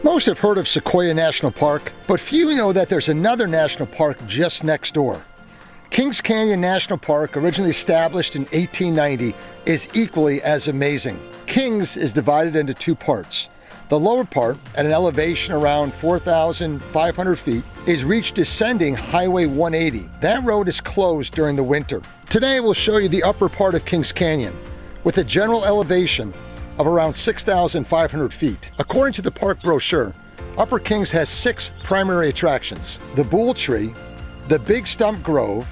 Most have heard of Sequoia National Park, but few know that there's another national park just next door. Kings Canyon National Park, originally established in 1890, is equally as amazing. Kings is divided into two parts. The lower part, at an elevation around 4,500 feet, is reached descending Highway 180. That road is closed during the winter. Today we'll show you the upper part of Kings Canyon, with a general elevation of around 6,500 feet. According to the park brochure, Upper Kings has 6 primary attractions: the Bull Tree, the Big Stump Grove,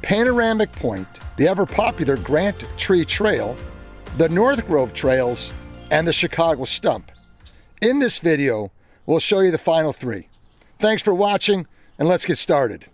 Panoramic Point, the ever-popular Grant Tree Trail, the North Grove Trails, and the Chicago Stump. In this video, we'll show you the final 3. Thanks for watching, and let's get started.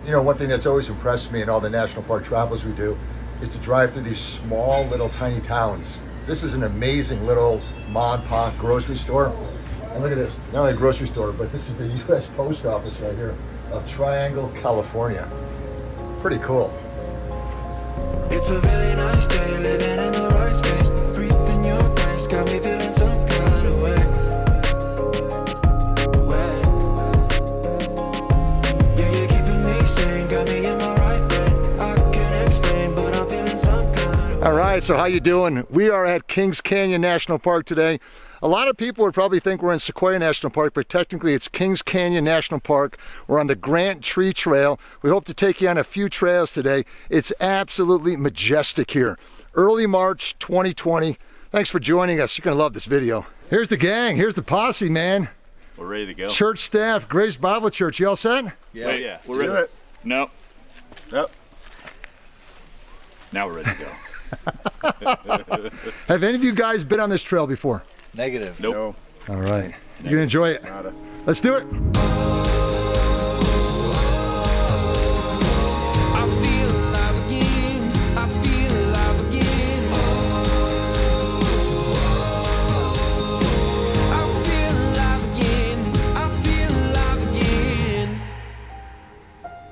You know, one thing that's always impressed me in all the national park travels we do is to drive through these small little tiny towns. This is an amazing little mom and pop grocery store. And look at this, not only a grocery store, but this is the US Post Office right here of Triangle, California. Pretty cool. It's a really nice day, living in the right space. Breathing your grace, got me feeling some kind of way. All right, so how you doing? We are at Kings Canyon National Park today. A lot of people would probably think we're in Sequoia National Park, but technically it's Kings Canyon National Park. We're on the Grant Tree Trail. We hope to take you on a few trails today. It's absolutely majestic here. Early March 2020. Thanks for joining us. You're gonna love this video. Here's the gang, here's the posse, man. We're ready to go. Church staff, Grace Bible Church, you all set? Yeah. Wait, yeah. We're ready. No. Yep. Now we're ready to go. Have any of you guys been on this trail before? Negative. Nope. No. All right, you're gonna enjoy it. Nada. Let's do it.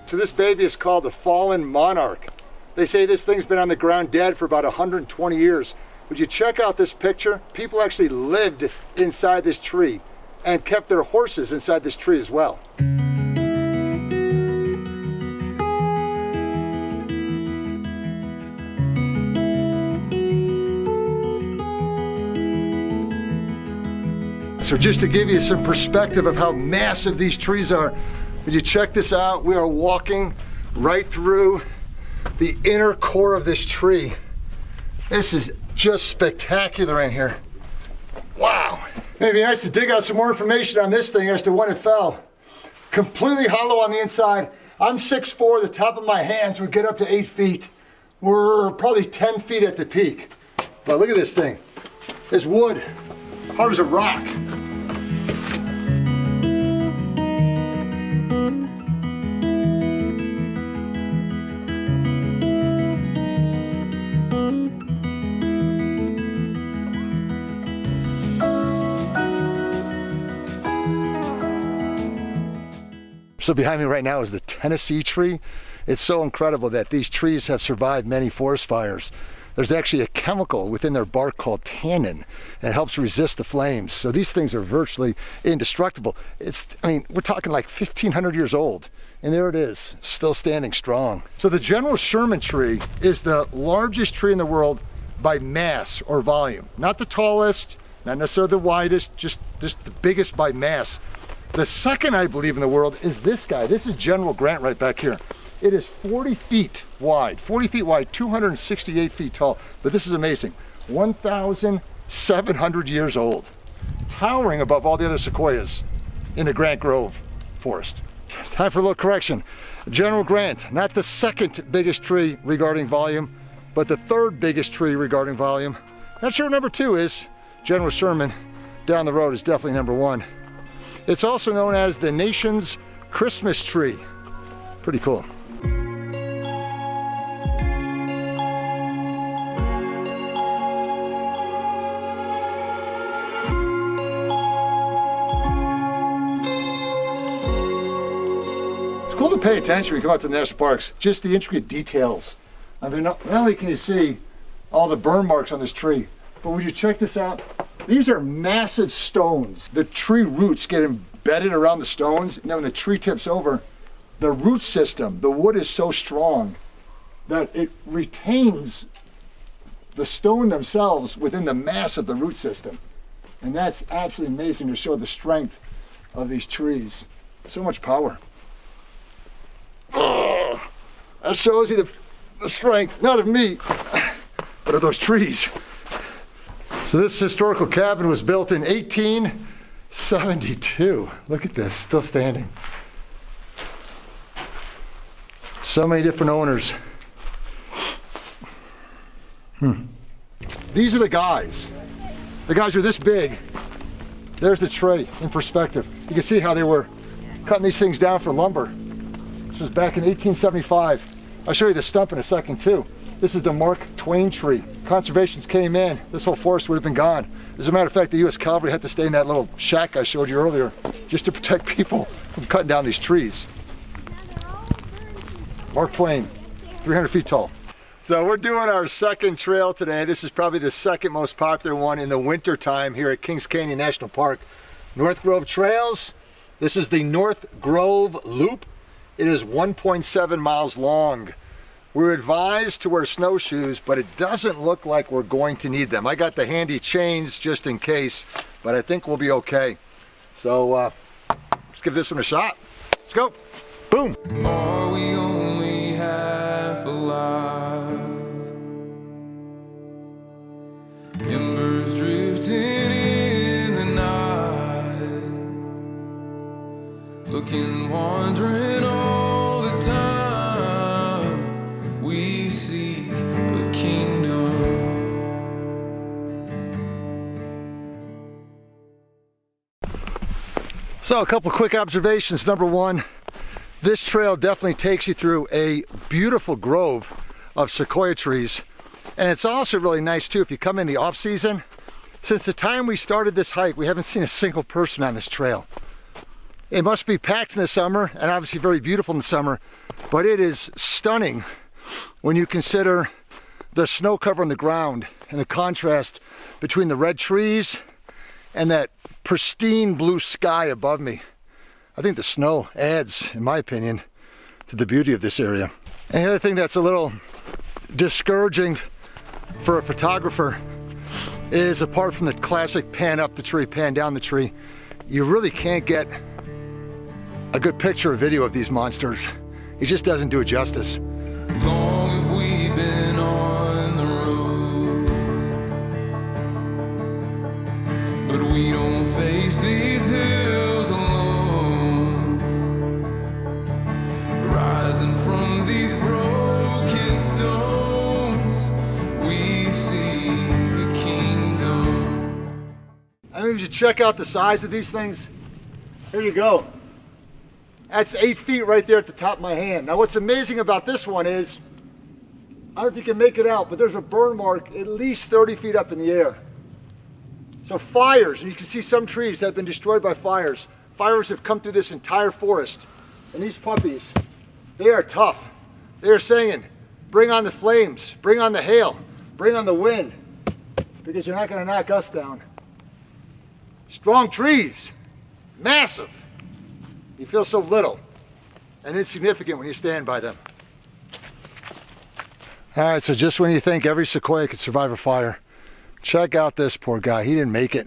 So this baby is called the Fallen Monarch. They say this thing's been on the ground dead for about 120 years. Would you check out this picture? People actually lived inside this tree and kept their horses inside this tree as well. So just to give you some perspective of how massive these trees are, would you check this out? We are walking right through the inner core of this tree. This is just spectacular in here. Wow. It'd be nice to dig out some more information on this thing as to when it fell. Completely hollow on the inside. I'm 6'4", the top of my hands would get up to 8 feet. We're probably 10 feet at the peak. But look at this thing. This wood, hard as a rock. So behind me right now is the Tennessee tree. It's so incredible that these trees have survived many forest fires. There's actually a chemical within their bark called tannin that helps resist the flames. So these things are virtually indestructible. I mean, we're talking like 1,500 years old. And there it is, still standing strong. So the General Sherman tree is the largest tree in the world by mass or volume. Not the tallest, not necessarily the widest, just the biggest by mass. The second, I believe, in the world is this guy. This is General Grant right back here. It is 40 feet wide, 268 feet tall. But this is amazing, 1,700 years old, towering above all the other sequoias in the Grant Grove forest. Time for a little correction. General Grant, not the second biggest tree regarding volume, but the third biggest tree regarding volume. Not sure what number 2 is. General Sherman down the road is definitely number 1. It's also known as the nation's Christmas tree. Pretty cool. It's cool to pay attention when you come out to the national parks, just the intricate details. I mean, not only can you see all the burn marks on this tree, but when you check this out, these are massive stones. The tree roots get embedded around the stones, and then when the tree tips over, the root system, the wood is so strong that it retains the stone themselves within the mass of the root system. And that's absolutely amazing to show the strength of these trees. So much power. Oh, that shows you the strength, not of me, but of those trees. So this historical cabin was built in 1872. Look at this, still standing. So many different owners. These are the guys. The guys are this big. There's the tray in perspective. You can see how they were cutting these things down for lumber. This was back in 1875. I'll show you the stump in a second too. This is the Mark Twain tree. Conservationists came in, this whole forest would have been gone. As a matter of fact, the U.S. Cavalry had to stay in that little shack I showed you earlier just to protect people from cutting down these trees. Mark Twain, 300 feet tall. So we're doing our second trail today. This is probably the second most popular one in the winter time here at Kings Canyon National Park. North Grove Trails. This is the North Grove Loop. It is 1.7 miles long. We're advised to wear snowshoes, but it doesn't look like we're going to need them. I got the handy chains just in case, but I think we'll be okay. So let's give this one a shot. Let's go. Boom. Are we only half alive? Embers drifting in the night, looking, wandering all the time. We seek a kingdom. So a couple quick observations. Number one, this trail definitely takes you through a beautiful grove of sequoia trees. And it's also really nice too if you come in the off season. Since the time we started this hike, we haven't seen a single person on this trail. It must be packed in the summer and obviously very beautiful in the summer, but it is stunning when you consider the snow cover on the ground and the contrast between the red trees and that pristine blue sky above me. I think the snow adds, in my opinion, to the beauty of this area. And the other thing that's a little discouraging for a photographer is, apart from the classic pan up the tree, pan down the tree, you really can't get a good picture or video of these monsters. It just doesn't do it justice. Long have we been on the road, but we don't face these hills alone. Rising from these broken stones, we see the kingdom. I mean, if you check out the size of these things, here you go. That's 8 feet right there at the top of my hand. Now what's amazing about this one is, I don't know if you can make it out, but there's a burn mark at least 30 feet up in the air. So fires, and you can see some trees have been destroyed by fires. Fires have come through this entire forest. And these puppies, they are tough. They are saying, bring on the flames, bring on the hail, bring on the wind, because you're not gonna knock us down. Strong trees, massive. You feel so little and insignificant when you stand by them. All right, so just when you think every sequoia could survive a fire, check out this poor guy. He didn't make it.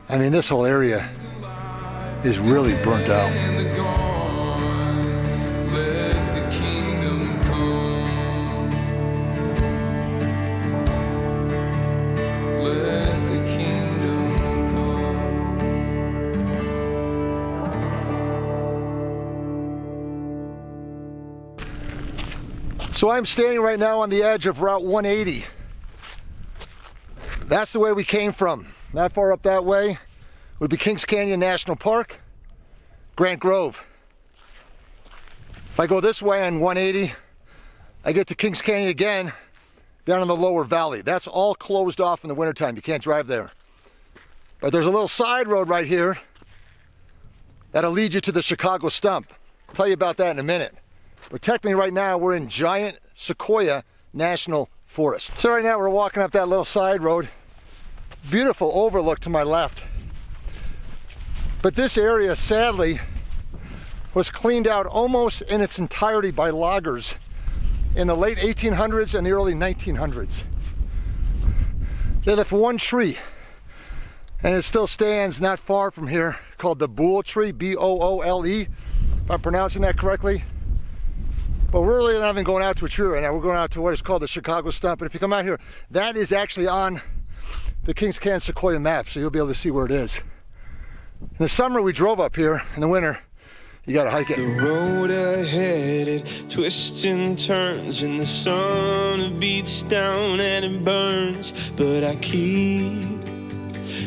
I mean, this whole area is really burnt out. So I'm standing right now on the edge of Route 180. That's the way we came from. That far up that way would be Kings Canyon National Park, Grant Grove. If I go this way on 180, I get to Kings Canyon again, down in the lower valley. That's all closed off in the wintertime. You can't drive there. But there's a little side road right here that'll lead you to the Chicago Stump. I'll tell you about that in a minute. But technically right now we're in giant Sequoia National Forest. So right now we're walking up that little side road. Beautiful overlook to my left. But this area, sadly, was cleaned out almost in its entirety by loggers in the late 1800s and the early 1900s. They left one tree, and it still stands not far from here, called the Boole tree, B-O-O-L-E, if I'm pronouncing that correctly. But we're really not even going out to a tree right now. We're going out to what is called the Chicago Stump. And if you come out here, that is actually on the Kings Canyon Sequoia map, so you'll be able to see where it is. In the summer, we drove up here. In the winter, you gotta hike it. The road ahead, it twists and turns, and the sun beats down and it burns. But I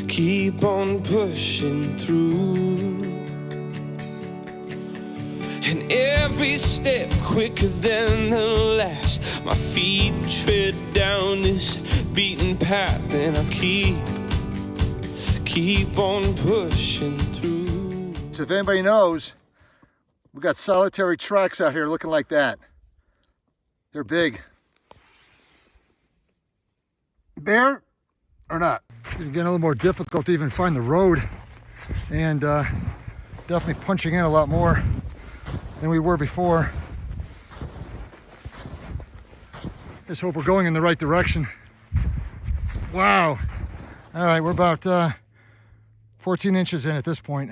keep on pushing through. And every step quicker than the last, my feet tread down this beaten path, and I keep on pushing through. So if anybody knows, we got solitary tracks out here looking like that. They're big. Bear or not? It's getting a little more difficult to even find the road, and definitely punching in a lot more than we were before. Just hope we're going in the right direction. Wow. All right, we're about 14 inches in at this point.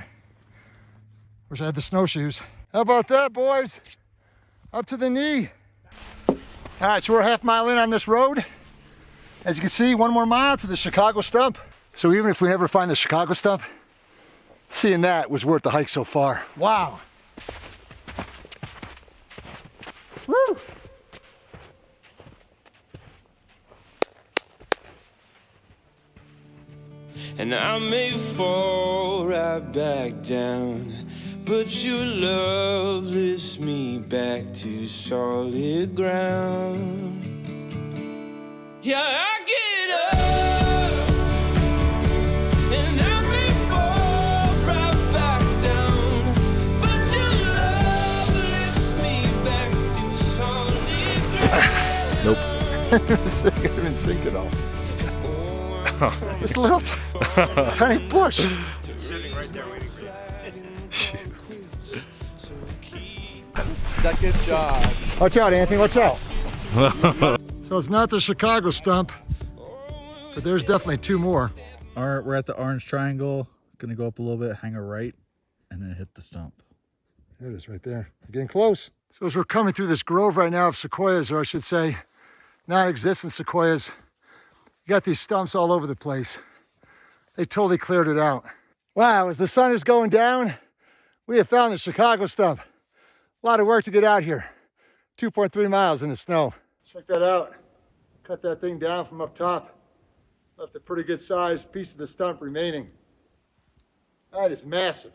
Wish I had the snowshoes. How about that, boys? Up to the knee. All right, so we're a half mile in on this road. As you can see, one more mile to the Chicago Stump. So even if we never find the Chicago Stump, seeing that was worth the hike so far. Wow. Woo. And I may fall right back down, but your love lifts me back to solid ground. Yeah, I get up, and I may fall right back down, but your love lifts me back to solid ground. Nope. I haven't even sink it all. This little tiny bush. It's sitting right there waiting for you. Second job. Watch out, Anthony, watch out. So it's not the Chicago Stump, but there's definitely two more. All right, we're at the orange triangle. Gonna go up a little bit, hang a right, and then hit the stump. There it is right there. We're getting close. So as we're coming through this grove right now of sequoias, or I should say, non-existent sequoias, you got these stumps all over the place. They totally cleared it out. Wow, as the sun is going down, we have found the Chicago Stump. A lot of work to get out here. 2.3 miles in the snow. Check that out. Cut that thing down from up top. Left a pretty good sized piece of the stump remaining. That is massive.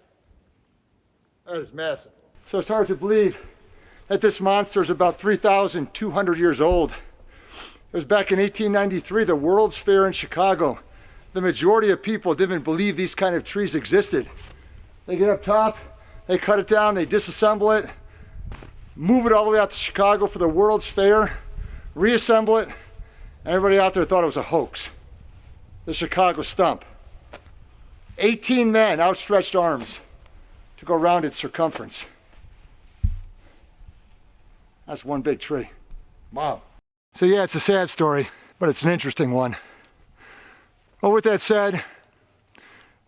That is massive. So it's hard to believe that this monster is about 3,200 years old. It was back in 1893, the World's Fair in Chicago. The majority of people didn't believe these kind of trees existed. They get up top, they cut it down, they disassemble it, move it all the way out to Chicago for the World's Fair, reassemble it, and everybody out there thought it was a hoax. The Chicago Stump. 18 men, outstretched arms, to go around its circumference. That's one big tree. Wow. So yeah, it's a sad story, but it's an interesting one. Well, with that said,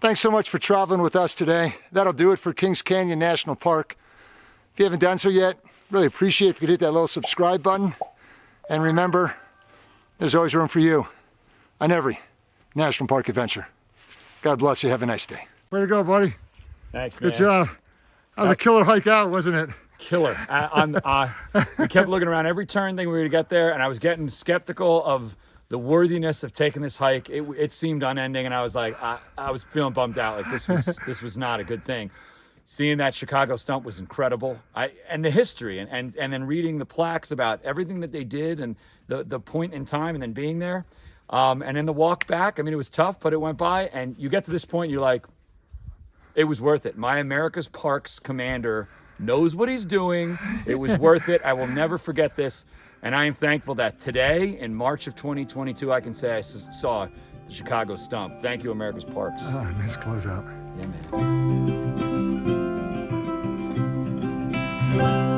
thanks so much for traveling with us today. That'll do it for Kings Canyon National Park. If you haven't done so yet, really appreciate if you could hit that little subscribe button. And remember, there's always room for you on every National Park adventure. God bless you. Have a nice day. Way to go, buddy. Thanks, man. Good job. That was a killer hike out, wasn't it? Killer. We kept looking around every turn thing we were to get there, and I was getting skeptical of the worthiness of taking this hike, it seemed unending, and I was like, I was feeling bummed out. Like this was not a good thing. Seeing that Chicago Stump was incredible. And the history and then reading the plaques about everything that they did and the point in time and then being there. And then the walk back, I mean, it was tough, but it went by. And you get to this point, you're like, it was worth it. My America's Parks commander knows what he's doing. It was worth it. I will never forget this. And I am thankful that today, in March of 2022, I can say I saw the Chicago Stump. Thank you, America's Parks. Oh, nice closeout. Yeah, man.